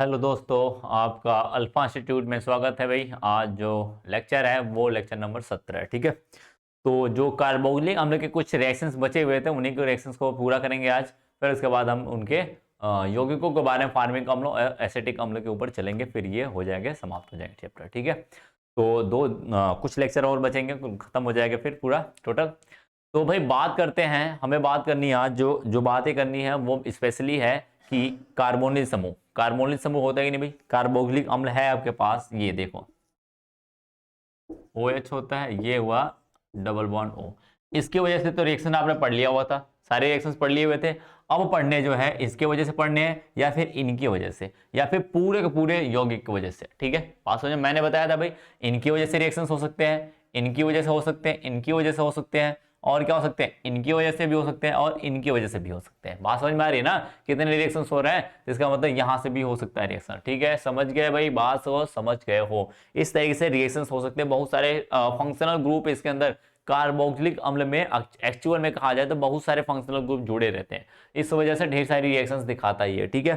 Hello दोस्तों, आपका alpha institute में स्वागत है भाई। आज जो लेक्चर है वो लेक्चर नंबर 17 है। ठीक है, तो जो कार्बोक्सिलिक अम्ल के कुछ रिएक्शंस बचे हुए थे उन्हीं के रिएक्शंस को पूरा करेंगे आज। फिर उसके बाद हम उनके यौगिकों के बारे में, फार्मिक अम्लों और एसिटिक अम्ल के ऊपर चलेंगे। फिर ये हो जाएंगे, समाप्त हो जाएंगे चैप्टर। ठीक है, तो कुछ लेक्चर और बचेंगे, खत्म हो जाएगा फिर पूरा टोटल। तो भाई बात करते हैं, हमें बात करनी है आज, जो बातें करनी है वो स्पेशली है कि कार्बोनिल समूह। कार्बोनिल समूह होता है कि नहीं भाई? कार्बोक्सिलिक अम्ल है आपके पास, ये देखो OH होता है, ये हुआ डबल बॉन्ड O। इसकी वजह से तो रिएक्शन आपने पढ़ लिया हुआ था, सारे रिएक्शंस पढ़ लिए हुए थे। अब पढ़ने जो है इसके वजह से पढ़ने हैं, या फिर इनकी वजह से, या फिर पूरे के पूरे यौगिक की वजह से। ठीक है, बात समझ में? मैंने बताया था भाई इनकी वजह से रिएक्शंस हो सकते हैं, इनकी वजह से हो सकते हैं, इनकी वजह से हो सकते हैं, और क्या हो सकते हैं? इनकी वजह से भी हो सकते हैं और इनकी वजह से भी हो सकते हैं। बात समझ में आ रही है ना? कितने रिएक्शंस हो रहे हैं, इसका मतलब यहां से भी हो सकता है रिएक्शन। ठीक है, समझ गए भाई? बात हो, समझ गए हो? इस तरीके से रिएक्शंस हो सकते हैं। बहुत सारे फंक्शनल ग्रुप इसके अंदर कार्बोक्सिलिक अम्ल में, एक्चुअल में कहा जाए तो बहुत सारे फंक्शनल ग्रुप जुड़े रहते हैं। इस वजह से ढेर सारी रिएक्शंस दिखाता ही है। ठीक है,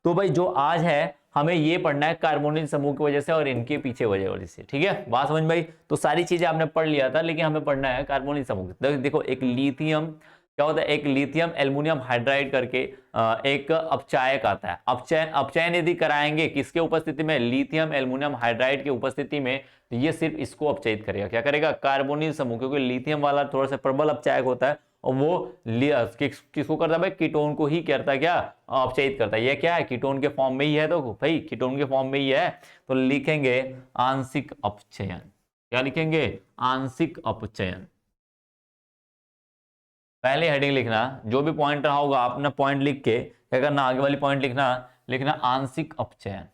तो भाई जो आज है हमें ये पढ़ना है कार्बोनिल समूह की वजह से और इनके पीछे वजह से। ठीक है, बात समझ में भाई? तो सारी चीजें आपने पढ़ लिया था, लेकिन हमें पढ़ना है कार्बोनिल समूह। देखो, एक लिथियम क्या होता है, एक लिथियम एल्युमिनियम हाइड्राइड करके एक अपचायक आता है। अपचयन यदि कराएंगे किसके उपस्थिति में? लिथियम एल्युमिनियम हाइड्राइड की उपस्थिति में, तो ये सिर्फ इसको अपचयित करेगा। क्या करेगा? कार्बोनिल समूह, क्योंकि लिथियम वाला थोड़ा सा प्रबल अपचायक होता है और वो किसको करता है भाई? कीटोन को ही करता है, क्या अपचयित करता है। ये क्या है? कीटोन के फॉर्म में ही है, तो भाई कीटोन के फॉर्म में ही है, तो लिखेंगे आंशिक अपचयन। क्या लिखेंगे? आंशिक अपचयन। पहले हेडिंग लिखना, जो भी पॉइंट रहा होगा अपना पॉइंट लिख के क्या करना, आगे वाली पॉइंट लिखना आंशिक अपचयन।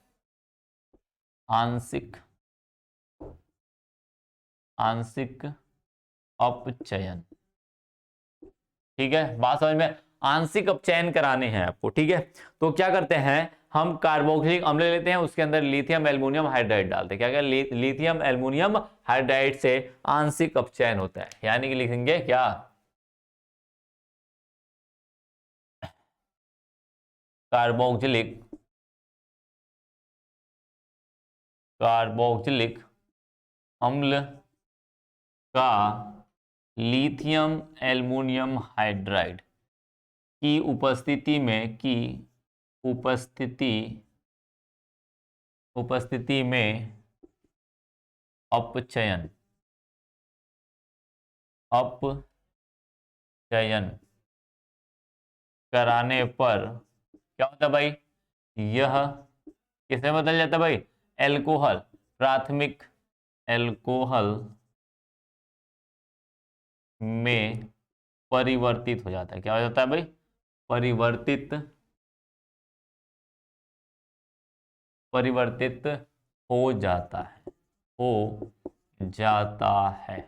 आंशिक आंशिक अपचयन। ठीक है, बात समझ में? आंशिक अपचयन कराने हैं आपको। ठीक है, तो क्या करते हैं हम? कार्बोक्सिलिक अम्ल लेते हैं, उसके अंदर लिथियम एल्युमिनियम हाइड्राइड डालते हैं। क्या लिथियम एल्युमिनियम हाइड्राइड से आंशिक अपचयन होता है, यानी कि लिखेंगे क्या? कार्बोक्सिलिक कार्बोक्सिलिक अम्ल का लिथियम एल्युमिनियम हाइड्राइड की उपस्थिति में अपचयन कराने पर क्या होता है भाई? यह किसमें बदल जाता है भाई? एल्कोहल, प्राथमिक एल्कोहल में परिवर्तित हो जाता है। क्या हो जाता है भाई? परिवर्तित हो जाता है, हो जाता है।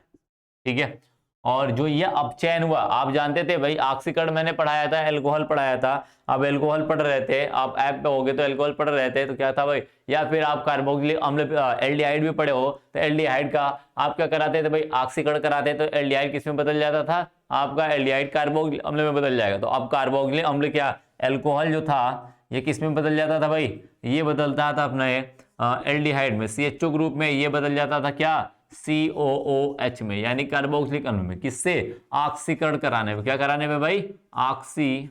ठीक है, और जो ये अपचयन हुआ, आप जानते थे भाई, ऑक्सीकरण मैंने पढ़ाया था, एल्कोहल पढ़ाया था। अब एल्कोहल पढ़ रहे थे, आप ऐप पे होगे तो एल्कोहल पढ़ रहे थे, तो क्या था भाई? या फिर आप कार्बोक्सिलिक अम्ल एल्डिहाइड भी पढ़े हो, तो एल्डिहाइड का आप क्या कराते थे भाई? ऑक्सीकरण कराते, तो एल्डिहाइड किस में बदल जाता था आपका? एल्डिहाइड कार्बोक्सिलिक अम्ल में बदल जाएगा। तो अब कार्बोक्सिलिक अम्ल क्या, एल्कोहल जो था ये किस में बदल जाता था भाई? ये बदलता था अपने एल्डिहाइड में, CHO ग्रुप में ये बदल जाता था क्या? COOH में, यानी कार्बोक्सिलिक अम्ल में। किससे? ऑक्सीकरण कराने पे। क्या कराने पे भाई? ऑक्सीकरण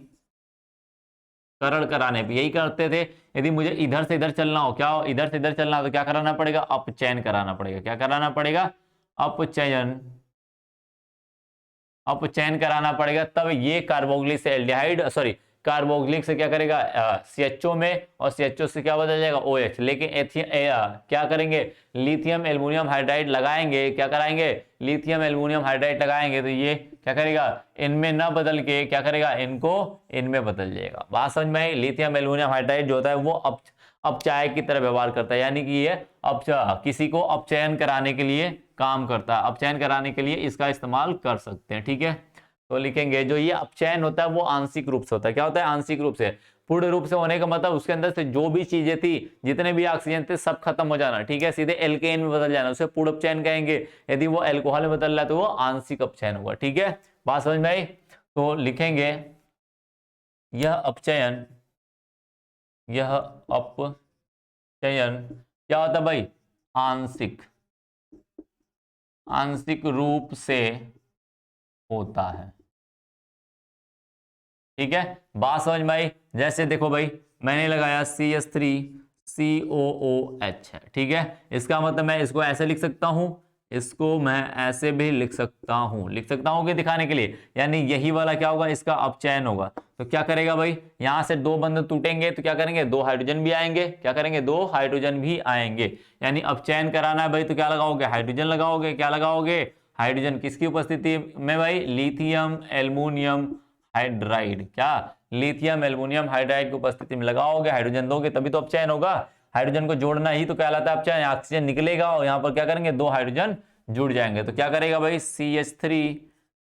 कराने पे। यही करते थे। यदि मुझे इधर से इधर चलना हो, क्या इधर से इधर चलना हो, तो क्या कराना पड़ेगा? अपचयन कराना पड़ेगा। क्या कराना पड़ेगा? अपचयन कराना पड़ेगा, तब ये कार्बोक्सिलिक से एल्डिहाइड, सॉरी, कार्बोक्सिलिक से क्या करेगा? CHO में, और CHO से क्या बदल जाएगा? OH। लेकिन क्या करेंगे? लिथियम एल्युमिनियम हाइड्राइड लगाएंगे, क्या कराएंगे? लिथियम एल्युमिनियम हाइड्राइड लगाएंगे, तो ये क्या करेगा? इनमें ना बदल के क्या करेगा? इनको इनमें बदल जाएगा। बात समझ में आई? लिथियम एल्युमिनियम हाइड्राइड जो होता है वो अपचायक की तरह व्यवहार करता है, यानी कि ये किसी को अपचयन कराने के लिए काम करता है, अपचयन कराने के लिए इसका इस्तेमाल कर सकते हैं। ठीक है, तो लिखेंगे जो ये अपचयन होता है वो आंशिक रूप से होता है। क्या होता है? आंशिक रूप से। पूर्ण रूप से होने का मतलब उसके अंदर से जो भी चीजें थी, जितने भी ऑक्सीजन थे, सब खत्म हो जाना। ठीक है, सीधे एल्केन में बदल जाना, उसे पूर्ण अपचयन कहेंगे। यदि वो एल्कोहल में बदल रहा है तो वो आंशिक अपचयन हुआ। ठीक है, बात समझ में आई? तो लिखेंगे यह अपचयन चयन क्या होता है भाई, आंशिक, आंशिक रूप से होता है। ठीक है, बात समझ में आई। जैसे देखो भाई, मैंने लगाया CH3COOH है, ठीक है, इसका मतलब मैं इसको ऐसे लिख सकता हूं, इसको मैं ऐसे भी लिख सकता हूं, लिख सकता हूं कि दिखाने के लिए, यानी यही वाला क्या होगा, इसका अपचयन होगा। तो क्या करेगा भाई, यहां से दो बंध टूटेंगे तो क्या करेंगे, दो हाइड्रोजन भी आएंगे, क्या करेंगे, दो हाइड्रोजन भी आएंगे। यानी अपचयन कराना है भाई, तो क्या लगाओगे, हाइड्रोजन लगाओगे, क्या लगाओगे, हाइड्रोजन, किसकी उपस्थिति में भाई, लिथियम एल्युमिनियम हाइड्राइड, क्या, लिथियम एल्युमिनियम हाइड्राइड की उपस्थिति में लगाओगे, हाइड्रोजन दोगे तभी तो अपचयन होगा। हाइड्रोजन को जोड़ना ही तो कहलाता है अपचयन, ऑक्सीजन निकलेगा और यहां पर क्या करेंगे, दो हाइड्रोजन जुड़ जाएंगे, तो क्या करेगा भाई, CH3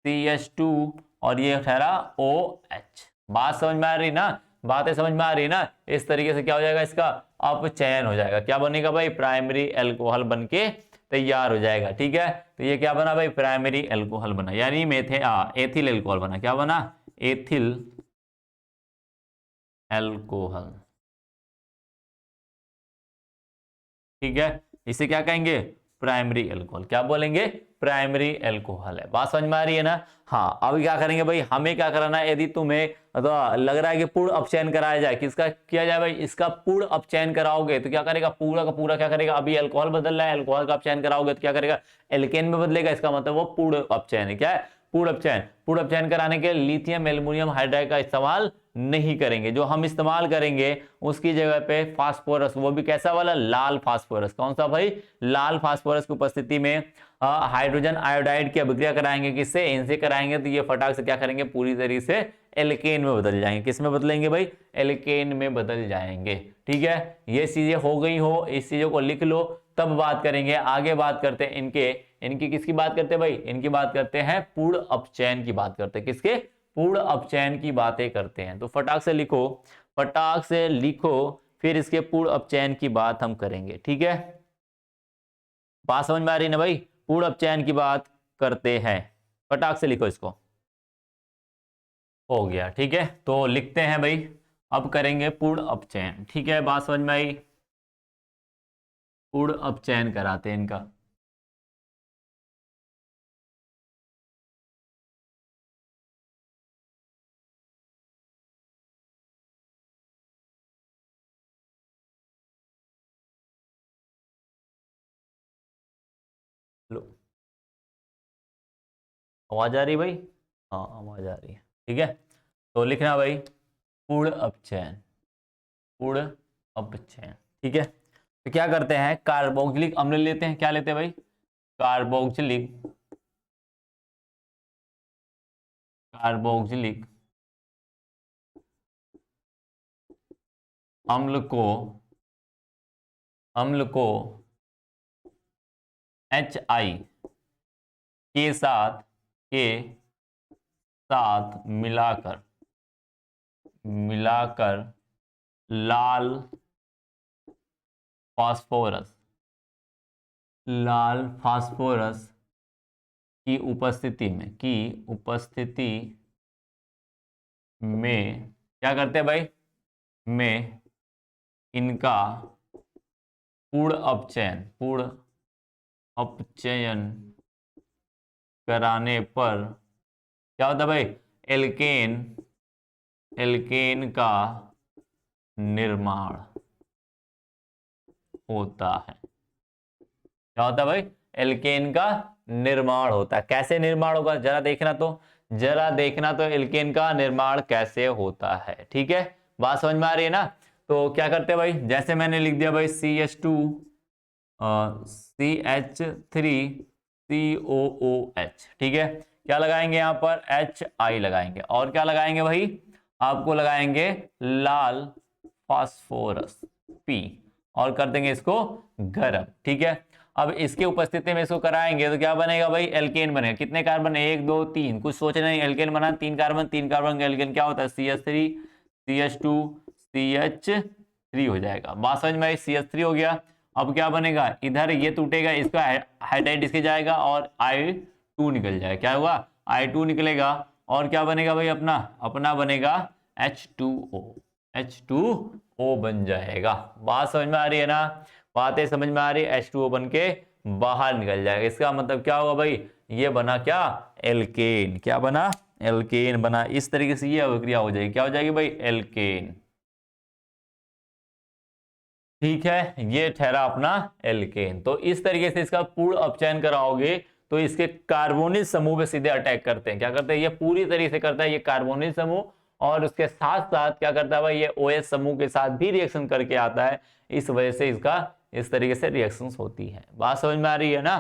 CH2 और ये ठहरा OH। बात समझ में आ रही ना, बातें समझ में आ रही ना, इस तरीके से क्या हो जाएगा, इसका अपचयन हो जाएगा, क्या बनेगा भाई, प्राइमरी अल्कोहल बनके तैयार हो जाएगा। ठीक है, तो ये क्या बना भाई, प्राइमरी अल्कोहल बना, यानी एथिल अल्कोहल बना, क्या बना, एथिल अल्कोहल। ठीक है, इसे क्या कहेंगे, प्राइमरी अल्कोहल, क्या बोलेंगे, प्राइमरी अल्कोहल है। बात समझ में आ रही है ना। हाँ, अब क्या करेंगे भाई, हमें क्या कराना है, यदि तुम्हें तो लग रहा है कि पूर्ण अपचयन कराया जाए, किसका किया जाए भाई, इसका पूर्ण अपचयन कराओगे तो क्या करेगा, पूरा का पूरा क्या करेगा, अभी अल्कोहल बदल रहा है, अल्कोहल का अपचयन कराओगे तो क्या करेगा, एल्केन में बदलेगा, इसका मतलब वो पूर्ण अपचयन है, क्या है, पूर्ण अपचयन। पूर्ण अपचयन कराने के लिथियम एल्युमिनियम हाइड्राइड का इस्तेमाल नहीं करेंगे, जो हम इस्तेमाल करेंगे उसकी जगह पे फास्फोरस, वो भी कैसा वाला, लाल फास्फोरस। कौन सा भाई, लाल फास्फोरस की उपस्थिति में हाइड्रोजन आयोडाइड की अभिक्रिया कराएंगे, किससे, इनसे कराएंगे, तो ये फटाक से क्या करेंगे, पूरी तरीके से एल्केन में बदल जाएंगे। किस में बदलेंगे भाई, एल्केन में बदल जाएंगे। ठीक है, ये चीजें हो गई हो, इस चीजों को लिख लो, तब बात करेंगे, आगे बात करते हैं इनके, इनकी किसकी बात करते हैं भाई, इनकी बात करते हैं पूर्ण अपचयन की बात करते हैं, किसके, पूर्ण अपचयन की बातें करते हैं। तो फटाक से लिखो, फटाक से लिखो, फिर इसके पूर्ण अपचयन की बात हम करेंगे। ठीक है, बात समझ में आ रही ना भाई, पूर्ण अपचयन की बात करते हैं, फटाक से लिखो इसको। हो गया, ठीक है, तो लिखते हैं भाई, अब करेंगे पूर्ण अपचयन। ठीक है, बात समझ में आई, पूर्ण अपचयन कराते हैं इनका। लो, आवाज आ रही भाई, हाँ आवाज आ रही है। ठीक है, तो लिखना भाई, पूर्ण अपचयन, पूर्ण अपचयन। ठीक है, तो क्या करते हैं, कार्बोक्सिलिक अम्ल लेते हैं, क्या लेते हैं भाई, कार्बोक्सिलिक, कार्बोक्सिलिक अम्ल को, अम्ल को HI के साथ, के साथ मिलाकर, मिलाकर लाल फास्फोरस, लाल फास्फोरस की उपस्थिति में, की उपस्थिति में क्या करते हैं भाई, में इनका पूर्ण अपचयन, पूर्ण अपचयन कराने पर क्या होता है भाई, एल्केन, एल्केन का निर्माण होता है। क्या होता है भाई, एल्केन का निर्माण होता है। कैसे निर्माण होगा, जरा देखना तो, जरा देखना तो एल्केन का निर्माण कैसे होता है। ठीक है, बात समझ में आ रही है ना। तो क्या करते हैं भाई, जैसे मैंने लिख दिया भाई CH2 CH3COOH। ठीक है, क्या लगाएंगे यहां पर, HI लगाएंगे, और क्या लगाएंगे भाई, आपको लगाएंगे लाल फास्फोरस P, और कर देंगे इसको गर्म। ठीक है, अब इसके उपस्थिति में इसको कराएंगे तो क्या बनेगा भाई, एल्केन बनेगा। कितने कार्बन, 1 2 3, कुछ सोचना नहीं, एल्केन बना, 3 कार्बन, 3 कार्बन का एल्केन क्या होता है, CH3 CH2 CH3 हो जाएगा। बात समझ में आई, CH3 हो गया। अब क्या बनेगा, इधर ये टूटेगा, इसका हाइड्राइड इसके जाएगा और I2 निकल जाएगा, क्या हुआ, I2 निकलेगा, और क्या बनेगा भाई, अपना अपना बनेगा H2O, H2O O बन जाएगा। बात समझ में आ रही है ना, बातें समझ में आ रही है। H2O बन के बाहर निकल जाएगा। इसका मतलब क्या होगा भाई, ये बना क्या, एल्केन। क्या बना, एल्केन बना। इस तरीके से ये अभिक्रिया हो जाएगी, क्या हो जाएगी भाई, एल्केन। ठीक है, ये ठहरा अपना एल्केन। तो इस तरीके से इसका पूर्ण अपचयन कराओगे तो इसके कार्बोनिल समूह पे सीधे अटैक करते हैं। क्या करते हैं, ये पूरी तरीके से करता है ये कार्बोनिल समूह, और उसके साथ साथ क्या करता है भाई, ये OH समूह के साथ भी रिएक्शन करके आता है। इस वजह से इसका इस तरीके से रिएक्शंस होती है। बात समझ में आ रही है ना,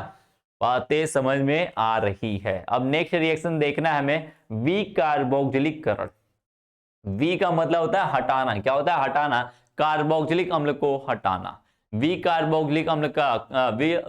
बातें समझ में आ रही है। अब नेक्स्ट रिएक्शन देखना है हमें, विकार्बोक्जिलीकरण। वी का मतलब होता है हटाना। क्या होता है, हटाना, कार्बोक्जिलिक अम्ल को हटाना। विकार्बोक्जिलिक अम्ल का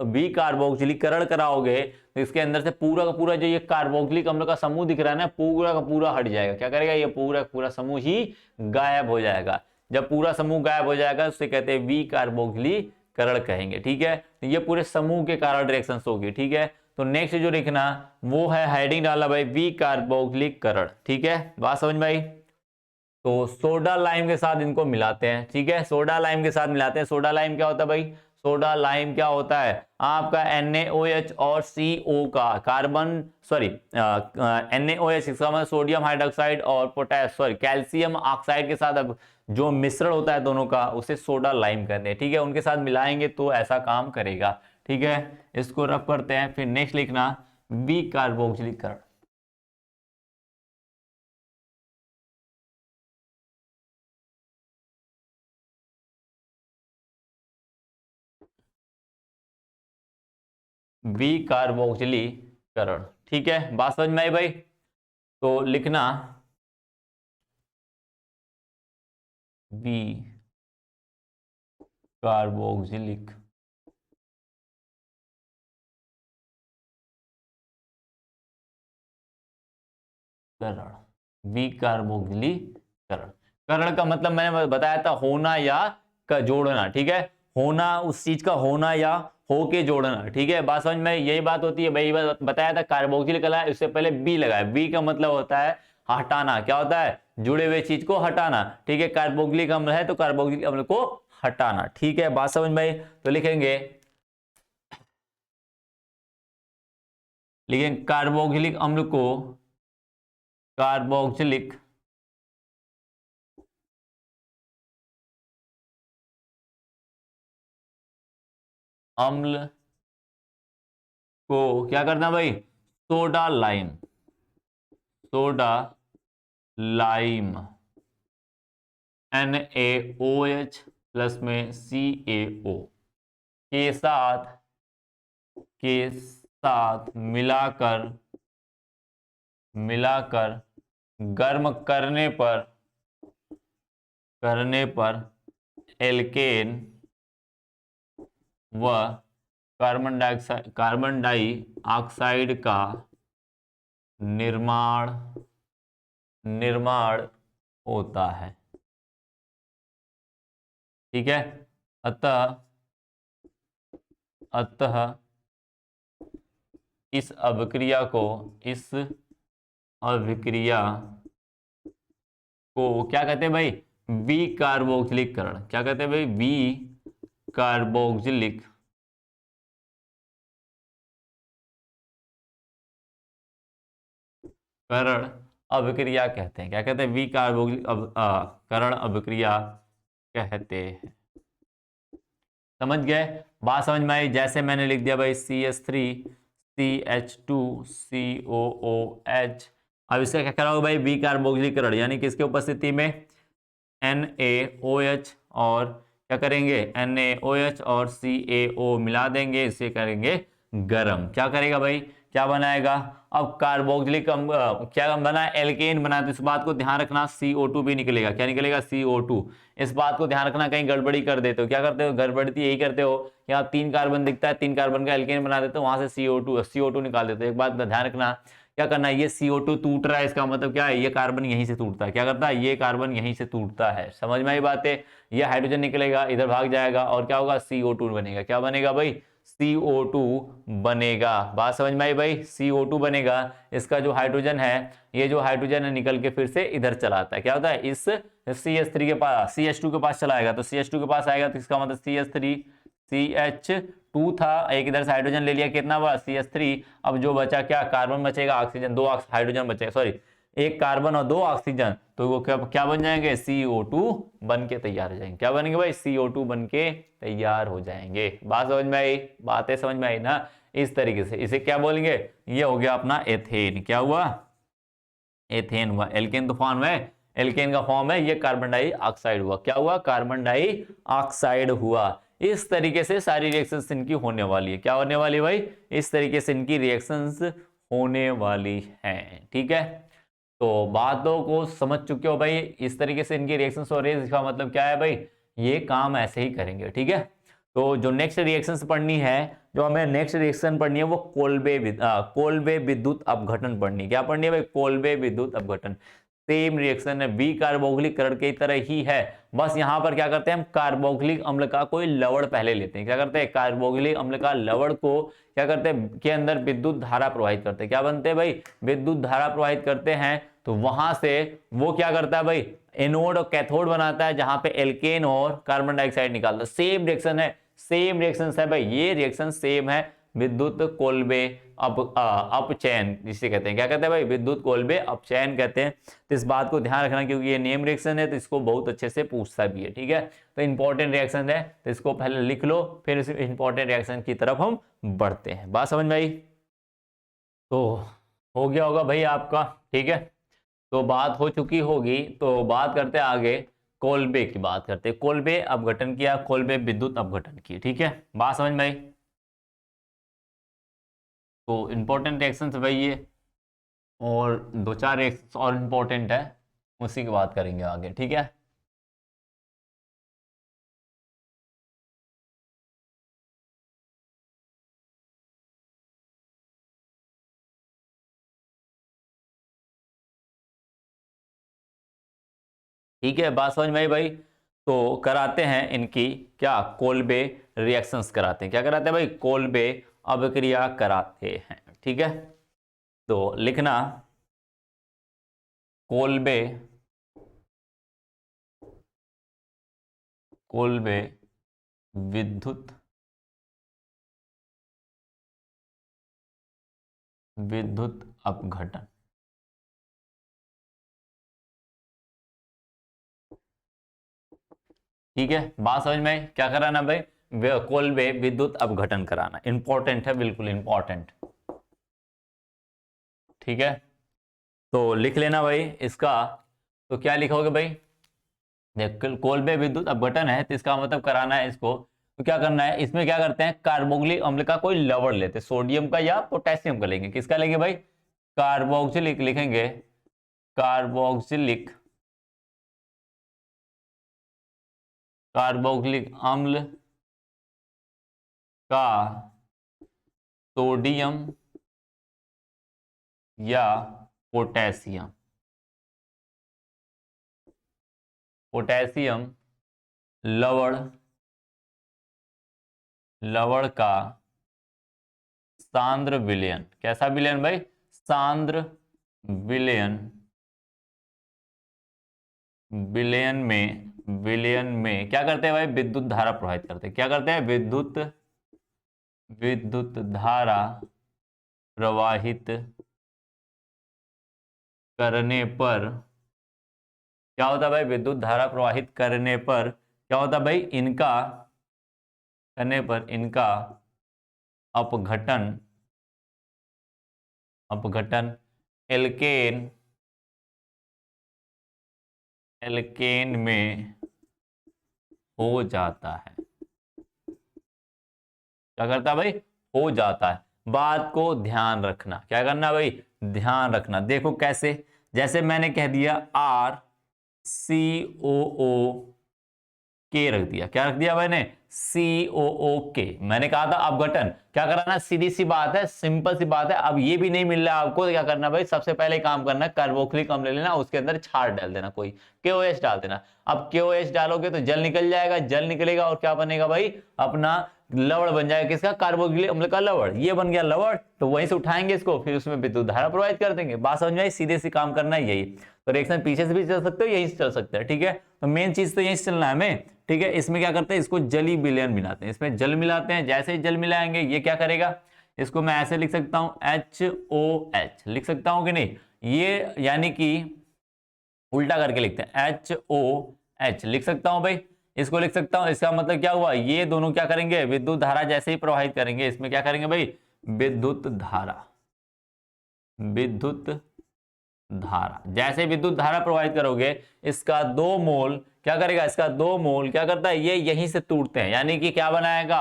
विकार्बोक्जिलीकरण कराओगे तो इसके अंदर से पूरा का पूरा जो ये कार्बोक्जिलिक अम्ल का समूह दिख रहा है ना, पूरा का पूरा हट जाएगा। क्या करेगा, ये पूरा का पूरा समूह ही गायब हो जाएगा। जब पूरा समूह गायब हो जाएगा उससे कहते हैं विकार्बोक्जिलीकरण कहेंगे। ठीक है, तो ये पूरे समूह के कारण रिएक्शन होगी। ठीक है, तो नेक्स्ट जो लिखना वो है, हेडिंग डाला भाई विकार्बोक्जिलीकरण। ठीक है, बात समझ में आई। तो सोडा लाइम के साथ इनको मिलाते हैं। ठीक है, सोडा लाइम के साथ मिलाते हैं। सोडा लाइम क्या होता है भाई, सोडा लाइम क्या होता है, आपका NaOH और CO का कार्बन सॉरी NaOH, इसका मतलब सोडियम हाइड्रोक्साइड और कैल्शियम ऑक्साइड के साथ अब जो मिश्रण होता है दोनों का, उसे सोडा लाइम कहते हैं। ठीक है, उनके साथ मिलाएंगे तो ऐसा काम करेगा। ठीक है, इसको रब करते हैं। फिर नेक्स्ट लिखना विकार्बोक्जिलीकरण। विकार्बोक्जिलीकरण। ठीक है, बात समझ में आई भाई। तो लिखना वी कार्बोक्जिलिक करण। विकार्बोक्जिलीकरण, करण का मतलब मैंने बताया था होना या का जोड़ना। ठीक है, होना, उस चीज का होना या होके जोड़ना। ठीक है, बात समझ में, यही बात होती है भाई। बताया था कार्बोक्जिलिक कला, इससे पहले बी लगाया। बी का मतलब होता है हटाना। क्या होता है, जुड़े हुए चीज को हटाना। ठीक है, कार्बोक्जिलिक अम्ल है तो कार्बोक्जिलिक अम्ल को हटाना। ठीक है, बात समझ में आई। तो लिखेंगे कार्बोक्जिलिक अम्ल को कार्बोक्जिलिक अम्ल को क्या करना भाई, soda lime, soda lime NaOH plus में CaO के साथ मिलाकर गर्म करने पर एल्केन व कार्बन डाइऑक्साइड का निर्माण होता है। ठीक है, अतः इस अभिक्रिया को क्या कहते हैं भाई, विकार्बोक्जिलीकरण। क्या कहते हैं भाई, विकार्बोक्जिलिक करण अभिक्रिया कहते हैं। क्या कहते हैं, विकार्बोक्जिलिक करण अभिक्रिया कहते हैं। समझ गए, बात समझ में आई। जैसे मैंने लिख दिया भाई CH3CH2COOH। अब इसका क्या कराओगे भाई, विकार्बोक्जिलीकरण, यानी कि इसके उपस्थिति में NaOH और क्या करेंगे, NaOH और CaO मिला देंगे, इसे करेंगे गरम। क्या करेगा भाई, क्या बनाएगा, अब कार्बोक्जिलिक क्या बना, एल्केन बना। तो इस बात को ध्यान रखना, CO2 भी निकलेगा। क्या निकलेगा, CO2। इस बात को ध्यान रखना, कहीं गड़बड़ी कर देते हो। क्या करते हो, गड़बड़ी तो यही करते हो कि आप 3 कार्बन दिखता है, 3 कार्बन का एल्केन बना देते हो, वहां से CO2 निकाल देते हो। एक बात ध्यान रखना, क्या करना है, ये CO2 टूट रहा है, इसका मतलब क्या है, ये कार्बन यहीं से टूटता है। क्या करता है, ये कार्बन यहीं से टूटता है। समझ में आई बात है, ये हाइड्रोजन निकलेगा, इधर भाग जाएगा और क्या होगा, CO2 बनेगा। क्या बनेगा भाई, CO2 बनेगा। बात समझ में आई भाई, CO2 बनेगा। इसका जो हाइड्रोजन है, ये जो हाइड्रोजन है निकल के फिर से इधर चला आता है, क्या होता है, इस CH3 के पास, CH2 के पास चला आएगा, तो CH2 के पास आएगा तो इसका मतलब CH3, CH2 था, एक इधर से हाइड्रोजन ले लिया, कितना हुआ CH3। अब जो बचा क्या, कार्बन बचेगा, ऑक्सीजन, दो हाइड्रोजन बचेगा, सॉरी एक कार्बन और दो ऑक्सीजन, तो वो क्या बन जाएंगे, CO2 बन के तैयार हो जाएंगे। क्या बनेंगे भाई, CO2 बन के तैयार हो जाएंगे। बात समझ में आई, बातें समझ में आई ना। इस तरीके से इसे क्या बोलेंगे, ये हो गया अपना एथेन। क्या हुआ, एथेन हुआ। एल्केन तो फॉर्म है, एल्केन का फॉर्म है, ये कार्बन डाइऑक्साइड हुआ। क्या हुआ, कार्बन डाइऑक्साइड हुआ। इस तरीके से सारी रिएक्शंस इनकी होने वाली है। क्या होने वाली है भाई, इस तरीके से इनकी रिएक्शंस होने वाली हैं। ठीक है, तो बातों को समझ चुके हो भाई, इस तरीके से इनकी रिएक्शंस हो रही है, इसका मतलब क्या है भाई, ये काम ऐसे ही करेंगे। ठीक है, तो जो नेक्स्ट रिएक्शंस पढ़नी है, जो हमें नेक्स्ट रिएक्शन पढ़नी है वो कोल्बे विद्युत अपघटन पढ़नी है। क्या पढ़नी है भाई, कोल्बे विद्युत अपघटन। सेम रिएक्शन है, बी कार्बोक्सिलिकरण की तरह ही है, बस यहां पर क्या करते हैं हम, कार्बोक्सिलिक अम्ल का कोई लवण पहले लेते हैं। क्या करते हैं, कार्बोक्सिलिक अम्ल का लवण को क्या करते हैं, के अंदर विद्युत धारा प्रवाहित करते हैं। क्या बनते हैं भाई, विद्युत धारा प्रवाहित करते हैं, तो वहां से वो क्या करता है भाई, एनोड और कैथोड बनाता है, जहां पे एल्केन और कार्बन डाइऑक्साइड निकालता है। सेम रिएक्शन है, सेम रिएक्शन है भाई, ये रिएक्शन सेम है, विद्युत कोल्बे अपचयन जिसे कहते हैं। क्या कहते हैं भाई, विद्युत कोल्बे अपचयन कहते हैं। तो इस बात को ध्यान रखना, क्योंकि ये नेम रिएक्शन है तो इसको बहुत अच्छे से पूछता भी है। ठीक है, तो इंपॉर्टेंट रिएक्शन है, तो इसको पहले लिख लो, फिर इस इंपॉर्टेंट रिएक्शन की तरफ हम बढ़ते हैं। बात समझ में आई, तो हो गया होगा भाई आपका। ठीक है, तो बात हो चुकी होगी, तो बात करते हैं आगे, कोल्बे की बात करते हैं। कोल्बे अपघटन किया, कोल्बे विद्युत अपघटन की। ठीक है, बात समझ में आई, तो इंपॉर्टेंट रिएक्शन है भाई ये, और दो चार रिएक्शन और इंपॉर्टेंट है, उसी की बात करेंगे आगे। ठीक है, ठीक है, बात समझ में आई भाई। तो कराते हैं इनकी क्या, कोल्बे रिएक्शंस कराते हैं। क्या कराते हैं भाई, कोल्बे अभिक्रिया कराते हैं। ठीक है, तो लिखना, कोल्बे कोल्बे विद्युत अपघटन। ठीक है, बात समझ में आई, क्या कराना भाई, कोल्बे विद्युत अपघटन कराना। इंपॉर्टेंट है, बिल्कुल इंपॉर्टेंट। ठीक है, तो लिख लेना भाई इसका। तो क्या लिखोगे भाई, देख कोल्बे विद्युत अपघटन है, तो इसका मतलब कराना है इसको, तो क्या करना है, इसमें क्या करते हैं, कार्बोक्सिलिक अम्ल का कोई लवण लेते हैं, सोडियम का या पोटेशियम का लेंगे। किसका लेंगे भाई, कार्बोक्सिलिक लिखेंगे, कार्बोक्सिलिक अम्ल का सोडियम या पोटेशियम लवण का सांद्र विलयन। कैसा विलयन भाई, सांद्र विलयन में क्या करते हैं भाई, विद्युत धारा प्रवाहित करते हैं। क्या करते हैं, विद्युत धारा प्रवाहित करने पर क्या होता है भाई, विद्युत धारा प्रवाहित करने पर क्या होता है भाई, इनका अपघटन एल्केन में हो जाता है। क्या करता है भाई, हो जाता है। बात को ध्यान रखना, क्या करना भाई, ध्यान रखना। देखो कैसे, जैसे मैंने कह दिया RCOO के रख दिया। क्या रख दिया मैंने, COO के। मैंने कहा था अपघटन, क्या कराना, सीधी सी बात है, सिंपल सी बात है। अब ये भी नहीं मिल रहा आपको, तो क्या करना भाई, सबसे पहले काम करना, कार्बोक्सिलिक अम्ल लेना, उसके अंदर क्षार डाल देना, कोई KOH डाल देना। अब KOH डालोगे तो जल निकल जाएगा, जल निकलेगा और क्या बनेगा भाई, अपना लवण बन जाएगा किसका, कार्बोक्सिलिक अम्ल का लवण, ये बन गया लवण, तो वहीं से उठाएंगे इसको, फिर उसमें विद्युत धारा प्रवाहित कर देंगे। बात समझ में आई, सीधे से काम करना है यही। तो रिएक्शन पीछे से भी चल सकते हो, यहीं से चल सकते हैं, ठीक है। तो मेन चीज तो यहीं से चलना है हमें, ठीक है। इसमें क्या करते हैं, इसको जली विलयन मिलाते हैं, इसमें जल मिलाते हैं। जैसे ही जल मिलाएंगे ये क्या करेगा, इसको मैं ऐसे लिख सकता हूं HOH, लिख सकता हूं कि नहीं, ये यानी कि उल्टा करके लिखते हैं HOH, लिख सकता हूं भाई, इसको लिख सकता हूं। इसका मतलब क्या हुआ, ये दोनों क्या करेंगे, विद्युत धारा जैसे ही प्रवाहित करेंगे, इसमें क्या करेंगे भाई, विद्युत धारा, विद्युत धारा, जैसे विद्युत धारा प्रवाहित करोगे, इसका 2 मोल क्या करेगा, इसका 2 मोल क्या करता है, ये यहीं से टूटते हैं, यानी कि क्या बनाएगा,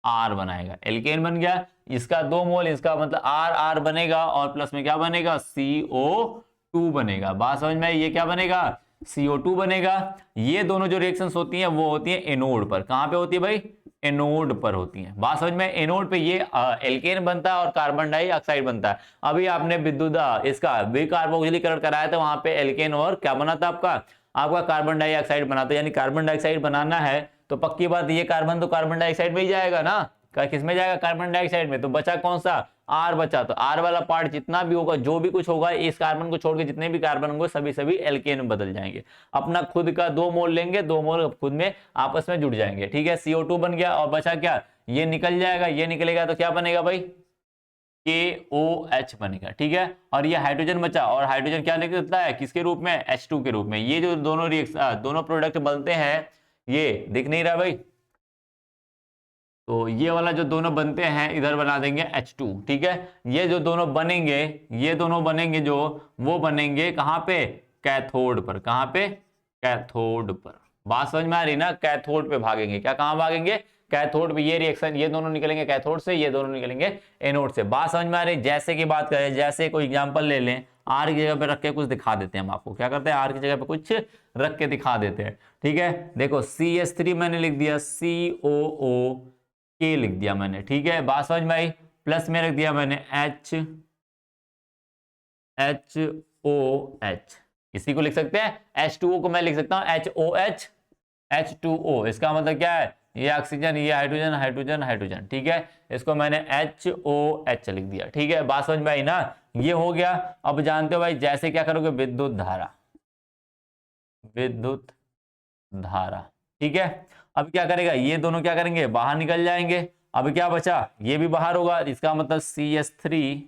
R बनाएगा, एल्केन बन गया। इसका 2 मोल, इसका मतलब R बनेगा, और प्लस में क्या बनेगा, CO2 बनेगा। बात समझ में, ये क्या बनेगा, CO2 बनेगा। ये दोनों जो रिएक्शंस होती हैं वो होती है एनोड पर। कहां पे होती है भाई, एनोड पर होती है। बात समझ में, एनोड पे ये एल्केन बनता है और कार्बन डाइऑक्साइड बनता है। अभी आपने विद्युत इसका विकार्बोक्सिलीकरण कराया था, वहां पे एल्केन और क्या बना था आपका कार्बन डाइऑक्साइड बना था। यानी कार्बन डाइऑक्साइड बनाना है तो पक्की बात, ये कार्बन तो कार्बन डाइऑक्साइड में ही जाएगा ना, किस में जाएगा, कार्बन डाइऑक्साइड में। तो बचा कौन सा, R बचा। तो R वाला पार्ट जितना भी होगा, जो भी कुछ होगा, इस कार्बन को छोड़ के जितने भी कार्बन होंगे सभी एल्केन में बदल जाएंगे। अपना खुद का 2 मोल लेंगे, 2 मोल खुद में आपस में जुड़ जाएंगे, ठीक है। CO2 बन गया, और बचा क्या, ये निकल जाएगा, ये निकलेगा तो क्या बनेगा भाई, KOH बनेगा, ठीक है। और ये हाइड्रोजन बचा, और हाइड्रोजन क्या निकलता है, किसके रूप में, H2 के रूप में। ये जो दोनों रिएक्शन, दोनों प्रोडक्ट बनते हैं, ये दिख नहीं रहा भाई, तो ये वाला जो दोनों बनते हैं इधर बना देंगे H2, ठीक है। ये जो दोनों बनेंगे, ये दोनों बनेंगे जो, वो बनेंगे कहां पे, कैथोड पर। कहां पे, कैथोड पर। बात समझ में आ रही ना, कैथोड पे भागेंगे। क्या, कहां भागेंगे, कैथोड पे। ये रिएक्शन, ये दोनों निकलेंगे कैथोड से, ये दोनों निकलेंगे एनोड से। बात समझ में आ रही। जैसे की बात करें, जैसे कोई एग्जांपल ले लें, R की जगह पे रख के कुछ दिखा देते हैं हम आपको। क्या करते हैं, R की जगह पे कुछ रख के दिखा देते हैं, ठीक है। देखो CH3 मैंने लिख दिया, COOK लिख दिया मैंने, ठीक है। बात समझ में आई। प्लस में रख दिया मैंने HOH, इसी को लिख सकते हैं। H2O को मैं लिख सकता हूं HOH, H2O। इसका मतलब क्या है, ये ऑक्सीजन, ये हाइड्रोजन, हाइड्रोजन, हाइड्रोजन, ठीक है। इसको मैंने HOH लिख दिया, ठीक है। बात समझ में आई ना, ये हो गया। अब जानते हो भाई, जैसे क्या करोगे, विद्युत धारा, विद्युत धारा, ठीक है। अब क्या करेगा, ये दोनों क्या करेंगे, बाहर निकल जाएंगे। अब क्या बचा, ये भी बाहर होगा। इसका मतलब CH3,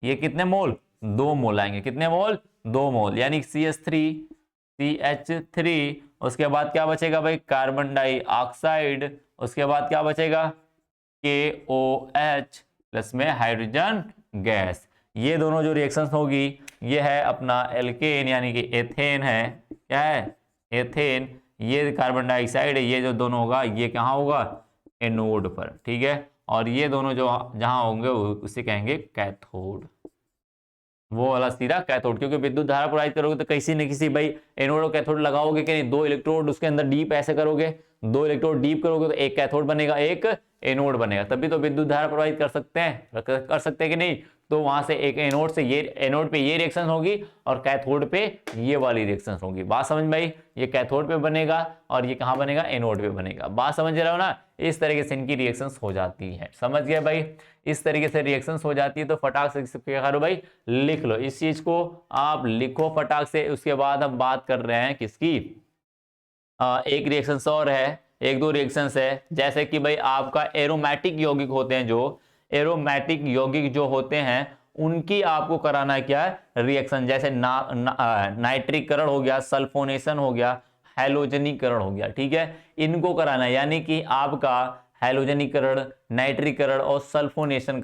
ये कितने मोल, 2 मोल आएंगे। कितने मोल, 2 मोल, यानी CH3, CH3। उसके बाद क्या बचेगा भाई, कार्बन डाइऑक्साइड। उसके बाद क्या बचेगा, KOH प्लस में हाइड्रोजन गैस। ये दोनों जो रिएक्शंस होगी, ये है अपना एल्केन, यानी कि एथेन है। क्या है, एथेन। ये कार्बन डाइऑक्साइड है। ये जो दोनों होगा, ये कहाँ होगा, एनोड पर, ठीक है। और ये दोनों जो जहां होंगे उसे कहेंगे कैथोड। वो वाला सिरा कैथोड, क्योंकि विद्युत धारा प्रवाहित करोगे तो किसी न किसी भाई एनोड और कैथोड लगाओगे कि नहीं। 2 इलेक्ट्रोड उसके अंदर डीप ऐसे करोगे, 2 इलेक्ट्रोड डीप करोगे तो एक कैथोड बनेगा, एक एनोड बनेगा, तभी तो विद्युत धारा प्रवाहित कर सकते हैं, कर सकते हैं कि नहीं। तो वहां से एक एनोड से ये, एनोड पे ये रिएक्शन होगी और कैथोड पे ये वाली रिएक्शन होगी। बात समझ में आई। ये कैथोड पे बनेगा और ये कहां बनेगा, एनोड पे बनेगा। बात समझ रहे हो ना। इस तरीके से इनकी रिएक्शंस हो जाती है, समझ गए भाई। इस तरीके से रिएक्शंस हो जाती है। तो फटाक से क्या करो भाई, लिख लो इस चीज को, आप लिखो फटाक से। उसके बाद हम बात कर रहे हैं किसकी, एक रिएक्शन और है, 1-2 रिएक्शंस है। जैसे कि भाई आपका एरोमेटिक यौगिक होते हैं, जो एरोमेटिक यौगिक जो होते हैं उनकी आपको कराना है क्या, रिएक्शन। जैसे नाइट्रीकरण हो गया, सल्फोनेशन हो गया, हैलोजनीकरण हो गया, ठीक है। इनको कराना है, यानी कि आपका हैलोजनीकरण, नाइट्रीकरण और सल्फोनेशन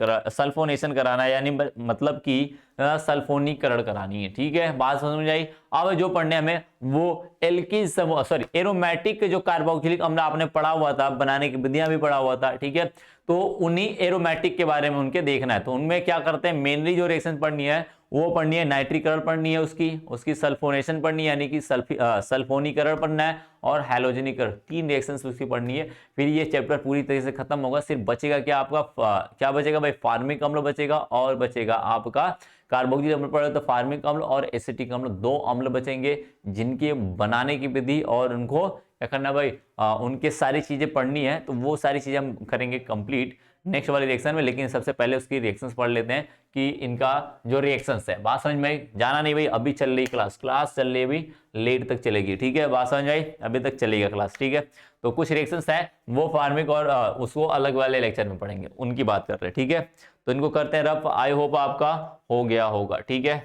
कराना है, यानी मतलब कि सल्फोनीकरण करानी है, ठीक है। बात समझ में आई। अब जो पढ़ने हमें वो एल्कीन समूह, सॉरी एरोमेटिक जो कार्बोक्सिलिक अम्ल आपने पढ़ा हुआ था, बनाने की विधियां भी पढ़ा हुआ था, ठीक है। तो उन्हीं एरोमेटिक के बारे में उनके देखना है। तो उनमें क्या करते हैं, मेनली जो रिएक्शन पढ़नी है वो पढ़नी है, नाइट्रीकरण पढ़नी है, उसकी सल्फोनेशन पढ़नी है, यानी कि सल्फोनीकरण पढ़ना है, और हैलोजनीकरण, 3 रिएक्शंस उसकी पढ़नी है। फिर ये चैप्टर पूरी तरीके से खत्म होगा। सिर्फ बचेगा क्या आपका, क्या बचेगा भाई, फार्मिक अम्ल बचेगा, और बचेगा आपका कार्बोक्सिलिक अम्ल पढ़े तो फार्मिक अम्ल और एसिटिक अम्ल, 2 अम्ल बचेंगे जिनके बनाने की विधि और उनको क्या करना भाई, उनके सारी चीजें पढ़नी है। तो वो सारी चीजें हम करेंगे कंप्लीट नेक्स्ट वाले रिएक्शन में। लेकिन सबसे पहले उसकी रिएक्शंस पढ़ लेते हैं कि इनका जो रिएक्शंस है, बात समझ में आई? जाना नहीं भाई, अभी चल रही क्लास चल रही, अभी लेट तक चलेगी, ठीक है, बात समझ आई? अभी तक चलेगा क्लास, ठीक है। तो कुछ रिएक्शंस है वो फार्मिक और उसको अलग वाले लेक्चर में पढ़ेंगे, उनकी बात कर रहे हैं, ठीक है। तो इनको करते हैं रफ। आई होप आपका हो गया होगा, ठीक है,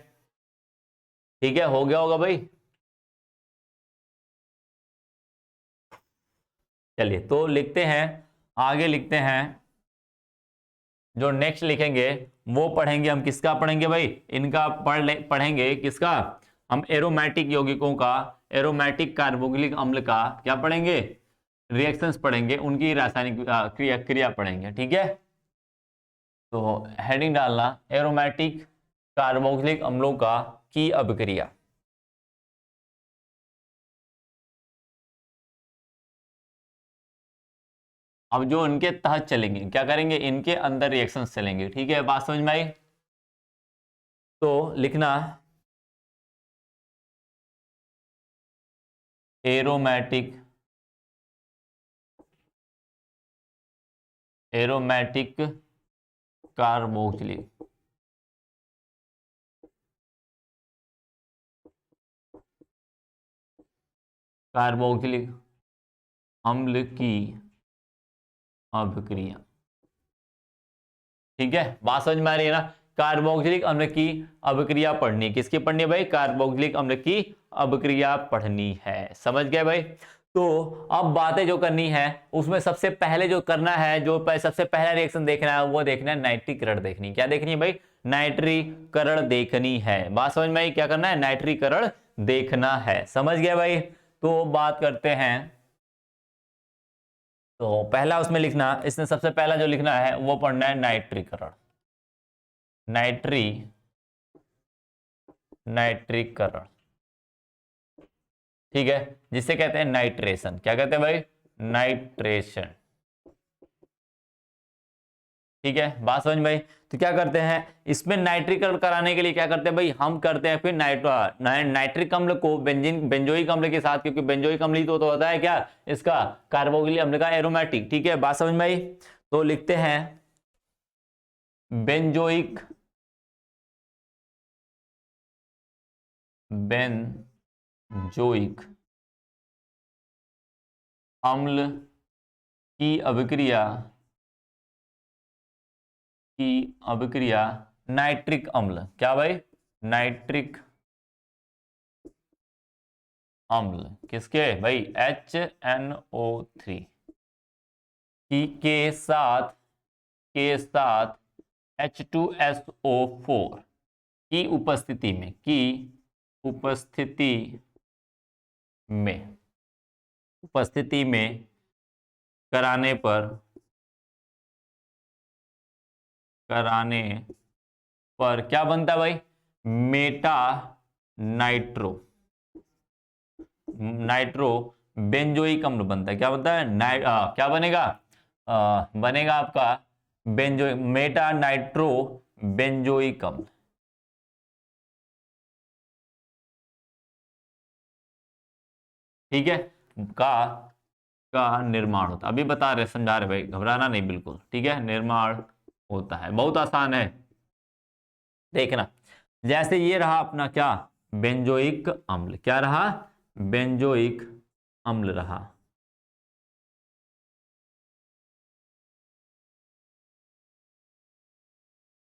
ठीक है, हो गया होगा भाई। चलिए तो लिखते हैं, आगे लिखते हैं। जो नेक्स्ट लिखेंगे वो पढ़ेंगे हम, किसका पढ़ेंगे भाई, इनका पढ़ेंगे किसका, हम एरोमेटिक यौगिकों का, एरोमेटिक कार्बोक्सिलिक अम्ल का क्या पढ़ेंगे, रिएक्शंस पढ़ेंगे, उनकी रासायनिक क्रिया पढ़ेंगे, ठीक है। तो हेडिंग डालना एरोमेटिक कार्बोक्सिलिक अम्लों का की अभिक्रिया। अब जो इनके तहत चलेंगे, क्या करेंगे, इनके अंदर रिएक्शंस चलेंगे, ठीक है, बात समझ में आई? तो लिखना एरोमेटिक कार्बोक्सिलिक अम्ल की अभिक्रिया, ठीक है, बात समझ में आ रही है ना। कार्बोक्सिलिक अम्ल की अभिक्रिया पढ़नी, किसकी पढ़नी है भाई, कार्बोक्सिलिक अम्ल की अभिक्रिया पढ़नी है, समझ गए भाई। तो अब बातें जो करनी है उसमें सबसे पहले जो करना है, जो सबसे पहला रिएक्शन देखना है वो देखना है नाइट्रीकरण देखनी, क्या देखनी है भाई, नाइट्रीकरण देखनी है, बात समझ में आई? क्या करना है, नाइट्रीकरण देखना है, समझ गया भाई। तो बात करते हैं, तो पहला उसमें लिखना, इसने सबसे पहला जो लिखना है वो पढ़ना है नाइट्रीकरण, नाइट्रीकरण, ठीक है, जिसे कहते हैं नाइट्रेशन, क्या कहते हैं भाई, नाइट्रेशन, ठीक है, बात समझ में आई? तो क्या करते हैं, इसमें नाइट्रीकरण कराने के लिए क्या करते हैं भाई, हम करते हैं फिर नाइट्रिक अम्ल को बेंजोइक अम्ल के साथ, क्योंकि बेंजोइक अम्ल ही तो होता है क्या, इसका कार्बोक्सिलिक अम्ल का एरोमेटिक, ठीक है, बात समझ में आई? तो लिखते हैं बेंजोइक अम्ल की अभिक्रिया नाइट्रिक अम्ल, क्या भाई, नाइट्रिक अम्ल, किसके भाई, HNO3 के साथ H2SO4 की उपस्थिति में कराने पर क्या बनता है भाई, मेटा नाइट्रो बेंजोइक अम्ल बनता है, क्या बनता है, क्या बनेगा, बनेगा आपका मेटा नाइट्रो बेंजोइक अम्ल, ठीक है, का निर्माण होता, अभी बता रहे, समझा रहे भाई, घबराना नहीं बिल्कुल, ठीक है, निर्माण होता है, बहुत आसान है, देखना। जैसे ये रहा अपना क्या, बेंजोइक अम्ल, क्या रहा, बेंजोइक अम्ल रहा,